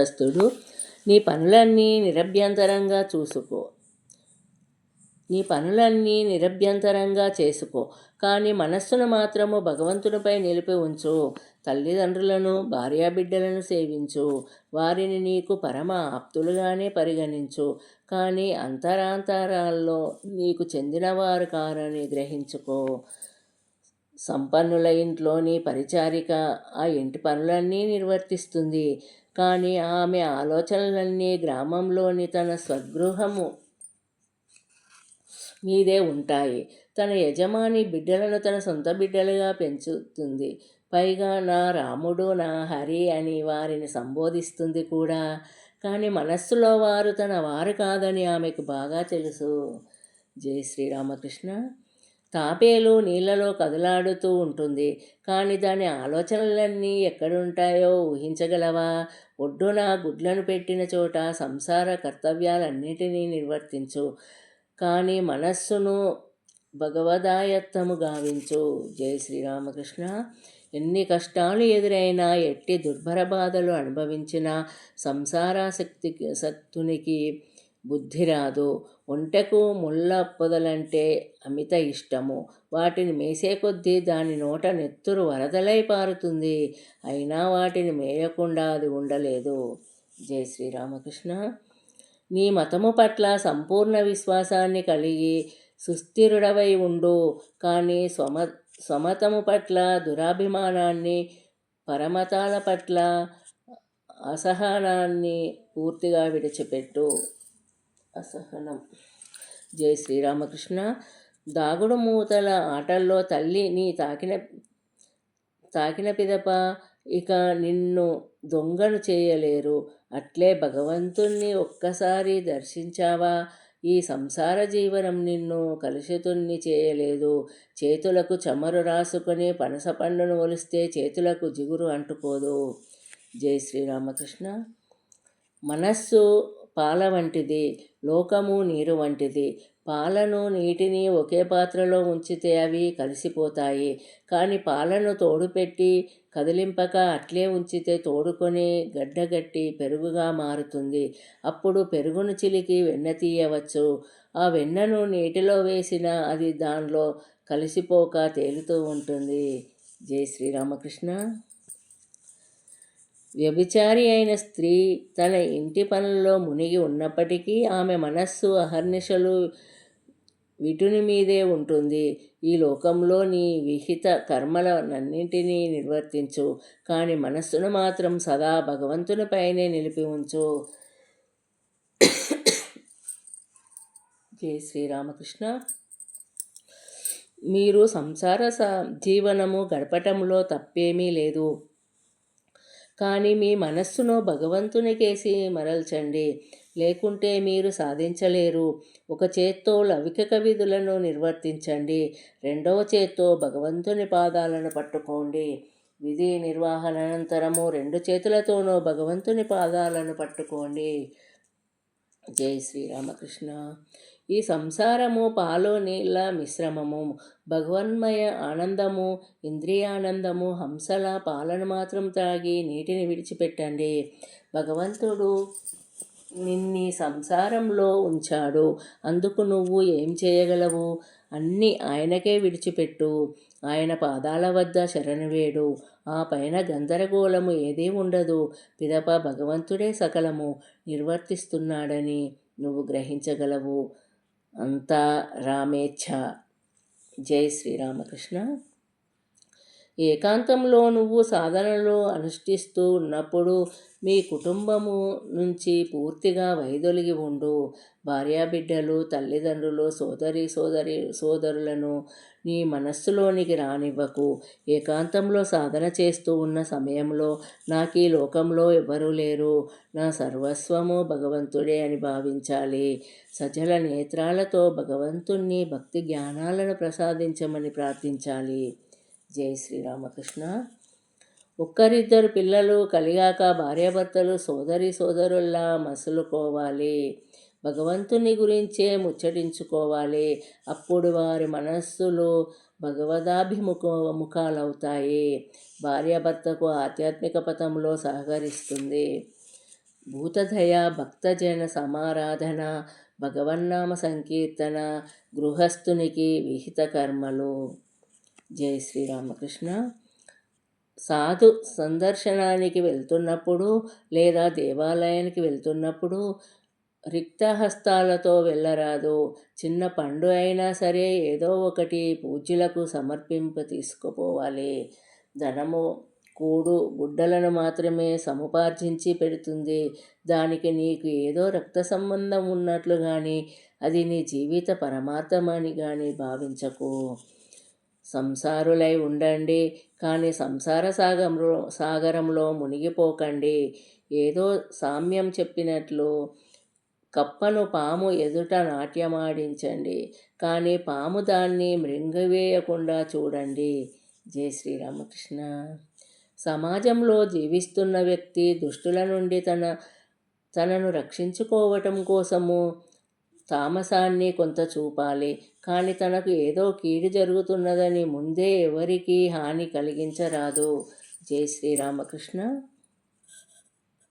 స్వస్థుడు నీ పనులన్నీ నిరభ్యంతరంగా చూసుకో నీ పనులన్నీ నిరభ్యంతరంగా చేసుకో, కానీ మనస్సును మాత్రము భగవంతునిపై నిలిపి ఉంచు. తల్లిదండ్రులను భార్యాబిడ్డలను సేవించు, వారిని నీకు పరమ ఆప్తులుగానే పరిగణించు, కానీ అంతరాంతరాల్లో నీకు చెందినవారు కారని గ్రహించుకో. సంపన్నుల ఇంట్లోని పరిచారిక ఆ ఇంటి పనులన్నీ నిర్వర్తిస్తుంది, కానీ ఆమె ఆలోచనలన్నీ గ్రామంలోని తన స్వగృహము మీదే ఉంటాయి. తన యజమాని బిడ్డలను తన సొంత బిడ్డలుగా పెంచుతుంది. పైగా నా రాముడు, నా హరి అని వారిని సంబోధిస్తుంది కూడా. కానీ మనస్సులో వారు తన వారు కాదని ఆమెకు బాగా తెలుసు. జై శ్రీరామకృష్ణ. తాపేలు నీళ్ళలో కదలాడుతూ ఉంటుంది, కానీ దాని ఆలోచనలన్నీ ఎక్కడుంటాయో ఊహించగలవా? ఒడ్డున గుడ్లను పెట్టిన చోట సంసార కర్తవ్యాలన్నిటినీ నిర్వర్తించు, కానీ మనస్సును భగవదాయత్తము గావించు. జై శ్రీరామకృష్ణ. ఎన్ని కష్టాలు ఎదురైనా, ఎట్టి దుర్భర బాధలు అనుభవించినా శక్తునికి బుద్ధి రాదు. ఒంటెకు ముళ్ళ పొదలంటే అమిత ఇష్టము. వాటిని మేసే కొద్దీ దాని నోట నెత్తురు వరదలై పారుతుంది. అయినా వాటిని మేయకుండా అది ఉండలేదు. జై శ్రీరామకృష్ణ. నీ మతము పట్ల సంపూర్ణ విశ్వాసాన్ని కలిగి సుస్థిరుడవై ఉండు, కానీ స్వమతము పట్ల దురాభిమానాన్ని, పరమతాల పట్ల అసహనాన్ని పూర్తిగా విడిచిపెట్టు. అసహనం. జై శ్రీరామకృష్ణ. దాగుడు మూతల ఆటల్లో తల్లి నీ తాకిన పిదప ఇక నిన్ను దొంగను చేయలేరు. అట్లే భగవంతుణ్ణి ఒక్కసారి దర్శించావా, ఈ సంసార జీవనం నిన్ను కలుషితుణ్ణి చేయలేదు. చేతులకు చమరు రాసుకొని పనస పండును ఒలిస్తే చేతులకు జిగురు అంటుకోదు. జై శ్రీరామకృష్ణ. మనస్సు పాల వంటిది, లోకము నీరు వంటిది. పాలను నీటిని ఒకే పాత్రలో ఉంచితే అవి కలిసిపోతాయి, కానీ పాలను తోడుపెట్టి కదిలింపక అట్లే ఉంచితే తోడుకొని గడ్డగట్టి పెరుగుగా మారుతుంది. అప్పుడు పెరుగును చిలికి వెన్న తీయవచ్చు. ఆ వెన్నను నీటిలో వేసినా అది దానిలో కలిసిపోక తేలుతూ ఉంటుంది. జై శ్రీరామకృష్ణ. వ్యభిచారి అయిన స్త్రీ తన ఇంటి పనుల్లో మునిగి ఉన్నప్పటికీ ఆమె మనస్సు అహర్నిశలు వీటిని మీదే ఉంటుంది. ఈ లోకంలో నీ విహిత కర్మలన్నింటినీ నిర్వర్తించు, కానీ మనస్సును మాత్రం సదా భగవంతునిపైనే నిలిపి ఉంచు. జై శ్రీరామకృష్ణ. మీరు సంసార జీవనము గడపటంలో తప్పేమీ లేదు, కానీ మీ మనస్సును భగవంతునికేసి మరల్చండి, లేకుంటే మీరు సాధించలేరు. ఒక చేత్తో లౌకిక విధులను నిర్వర్తించండి, రెండవ చేత్తో భగవంతుని పాదాలను పట్టుకోండి. విధి నిర్వహణ అనంతరము రెండు చేతులతోనూ భగవంతుని పాదాలను పట్టుకోండి. జై శ్రీరామకృష్ణ. ఈ సంసారము పాలు నీళ్ళ మిశ్రమము. భగవన్మయ ఆనందము, ఇంద్రియానందము హంసల పాలను మాత్రం త్రాగి నీటిని విడిచిపెట్టండి. భగవంతుడు నిన్ని సంసారంలో ఉంచాడు, అందుకు నువ్వు ఏం చేయగలవు? అన్నీ ఆయనకే విడిచిపెట్టు. ఆయన పాదాల వద్ద శరణువేడు. ఆ పైన గందరగోళము ఏదీ ఉండదు. పిదప భగవంతుడే సకలము నిర్వర్తిస్తున్నాడని నువ్వు గ్రహించగలవు. అంతా రామేచ్ఛ. జై శ్రీరామకృష్ణ. ఏకాంతంలో నువ్వు సాధనలో అనుష్ఠిస్తూ ఉన్నప్పుడు మీ కుటుంబము నుంచి పూర్తిగా వైదొలిగి ఉండు. భార్యాబిడ్డలు, తల్లిదండ్రులు, సోదరులను నీ మనస్సులోనికి రానివ్వకు. ఏకాంతంలో సాధన చేస్తూ ఉన్న సమయంలో నాకు ఈ లోకంలో ఎవరూ లేరు, నా సర్వస్వము భగవంతుడే అని భావించాలి. సజల నేత్రాలతో భగవంతుణ్ణి భక్తి జ్ఞానాలను ప్రసాదించమని ప్రార్థించాలి. జై శ్రీరామకృష్ణ. ఒక్కరిద్దరు పిల్లలు కలిగాక భార్యాభర్తలు సోదరుల్లా మసులుకోవాలి. భగవంతుని గురించే ముచ్చటించుకోవాలి. అప్పుడు వారి మనస్సులు భగవదాభిముఖాలవుతాయి. భార్యాభర్తకు ఆధ్యాత్మిక పథంలో సహకరిస్తుంది. భూతదయ భక్తజన సమారాధన భగవన్నామ సంకీర్తన గృహస్థునికి విహిత కర్మలు. జై శ్రీరామకృష్ణ. సాధు సందర్శనానికి వెళ్తున్నప్పుడు లేదా దేవాలయానికి వెళ్తున్నప్పుడు రిక్తహస్తాలతో వెళ్ళరాదు. చిన్న పండు అయినా సరే ఏదో ఒకటి పూజ్యులకు సమర్పింప తీసుకుపోవాలి. ధనము కూడు గుడ్డలను మాత్రమే సముపార్జించి పెడుతుంది. దానికి నీకు ఏదో రక్త సంబంధం ఉన్నట్లు కానీ అది నీ జీవిత పరమార్థమని కానీ భావించకు. సంసారులై ఉండండి, కానీ సంసార సాగరంలో మునిగిపోకండి. ఏదో సామ్యం చెప్పినట్లు కప్పను పాము ఎదుట నాట్యమాడించండి, కానీ పాము దాన్ని మృంగివేయకుండా చూడండి. జై శ్రీరామకృష్ణ. సమాజంలో జీవిస్తున్న వ్యక్తి దుష్టుల నుండి తనను రక్షించుకోవటం కోసము తామసాన్ని కొంత చూపాలి, కానీ తనకు ఏదో కీడు జరుగుతున్నదని ముందే ఎవరికీ హాని కలిగించరాదు. జై శ్రీరామకృష్ణ.